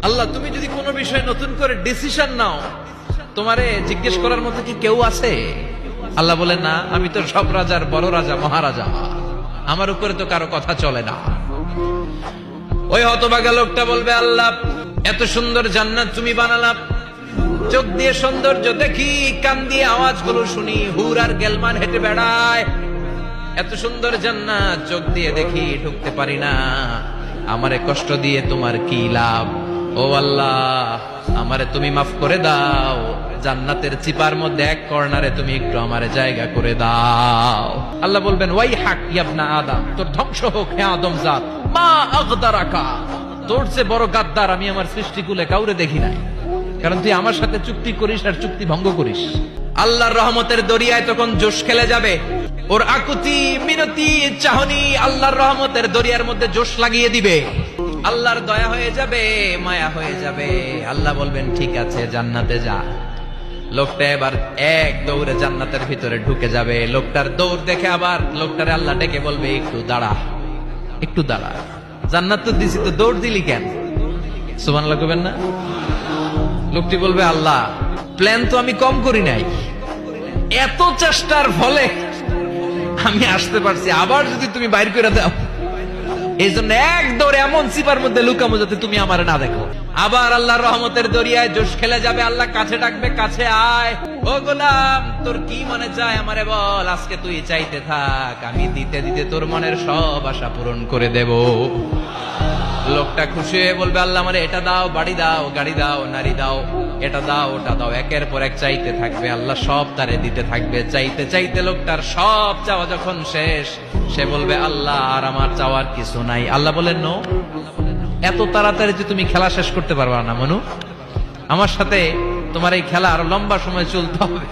আল্লাহ তুমি যদি কোনো বিষয়ে নতুন করে ডিসিশন নাও, তোমারে জিজ্ঞেস করার মতো কি কেউ আছে? আল্লাহ বলে না, আমি তো সব রাজার বড় রাজা, মহারাজা, আমার উপরে তো কারো কথা চলে না। ওই হতভাগা লোকটা বলবে, আল্লাহ এত সুন্দর জান্নাত তুমি বানালাম, চোখ দিয়ে সৌন্দর্য দেখি, কান দিয়ে আওয়াজগুলো শুনি, হুর আর গেলমান হেঁটে বেড়ায়, এত সুন্দর জান্নাত চোখ দিয়ে দেখি, ঢুকতে পারি না, আমারে কষ্ট দিয়ে তোমার কি লাভ? ও আল্লাহ, আমারে তুমি মাফ করে দাও, জান্নাতের চিপার মধ্যে এক কর্নারে তুমি একটু আমারে জায়গা করে দাও। আল্লাহ বলবেন, ওয়াই হাক ইবনা আদম, তোর ধ্বংস হোক হে আদম জাত, মা আগদারাকা, তোর চেয়ে বড় গাদ্দার আমি আমার সৃষ্টিকুলে কাউরে দেখি নাই, কারণ তুই আমার সাথে চুক্তি করিস আর চুক্তি ভঙ্গ করিস। আল্লাহর রহমতের দরিয়ায় তখন জোশ খেলে যাবে, ওর আকুতি মিনতি চাহনি আল্লাহর রহমতের দরিয়ার মধ্যে জোশ লাগিয়ে দিবে, আল্লাহর দয়া হয়ে যাবে, মায়া হয়ে যাবে। আল্লাহ বলবেন, ঠিক আছে জান্নাতে যা। লোকটা এবার এক দৌড়ে জান্নাতের ভিতরে ঢুকে যাবে। লোকটার দৌড় দেখে আবার লোকটারে আল্লাহ ডেকে বলবে, একটু দাঁড়া, একটু দাঁড়া, জান্নাত তো দিছি, তো দৌড় দিলি কেন? সুবহানাল্লাহ কইবেন না? লোকটি বলবে, আল্লাহ প্ল্যান তো আমি কম করি নাই, এত চেষ্টার ফলে আমি আসতে পারছি, আবার যদি তুমি বাইর করে দাও, এই জন্য এক দৌড়ে এমন চিপার মধ্যে লুকামো যাতে তুমি আমার না দেখো। আবার আল্লাহর রহমতের দরিয়ায় জোশ খেলে যাবে, আল্লাহ কাছে ডাকবে, কাছে আয়, ও গোলাম তোর কি মনে চায় আমারে বল, আজকে তুই চাইতে থাক, আমি দিতে দিতে তোর মনের সব আশা পূরণ করে দেব। লোকটা খুশি হয়ে বলবে, আল্লাহ আমারে এটা দাও, বাড়ি দাও, গাড়ি দাও, নারী দাও, এটা দাও, ওটা দাও, একের পর এক চাইতে থাকবে, আল্লাহ সব তারে দিতে থাকবে। চাইতে চাইতে লোকটার সব চাওয়া যখন শেষ, সে বলবে, আল্লাহ আর আমার চাওয়ার কিছু নাই। আল্লাহ বলেন, নো, এত তাড়াতাড়ি যে তুমি খেলা শেষ করতে পারবা না মনু, আমার সাথে তোমার এই খেলা আরো লম্বা সময় চলতে হবে,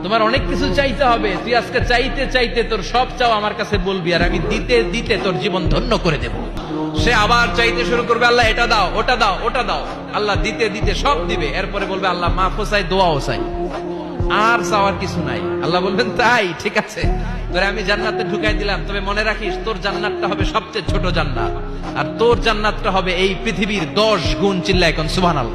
তোমার অনেক কিছু চাইতে হবে, তুই আজকে চাইতে চাইতে তোর সব চাও আমার কাছে বলবি, আর আমি দিতে দিতে তোর জীবন ধন্য করে দেব। সে আবার চাইতে শুরু করবে, আল্লাহ এটা দাও, ওটা দাও, ওটা দাও, আল্লাহ দিতে দিতে সব দিবে। এরপরে বলবে, আল্লাহ মাফও চাই, দোয়াও চাই, আর চাওয়ার কিছু নাই। আল্লাহ বলবেন, তাই ঠিক আছে, তোরে আমি জান্নাতে ঢুকাই দিলাম, তবে মনে রাখিস তোর জান্নাতটা হবে সবচেয়ে ছোট জান্নাত, আর তোর জান্নাতটা হবে এই পৃথিবীর 10 গুণ। চিল্লায় এখন সুবহানাল্লাহ।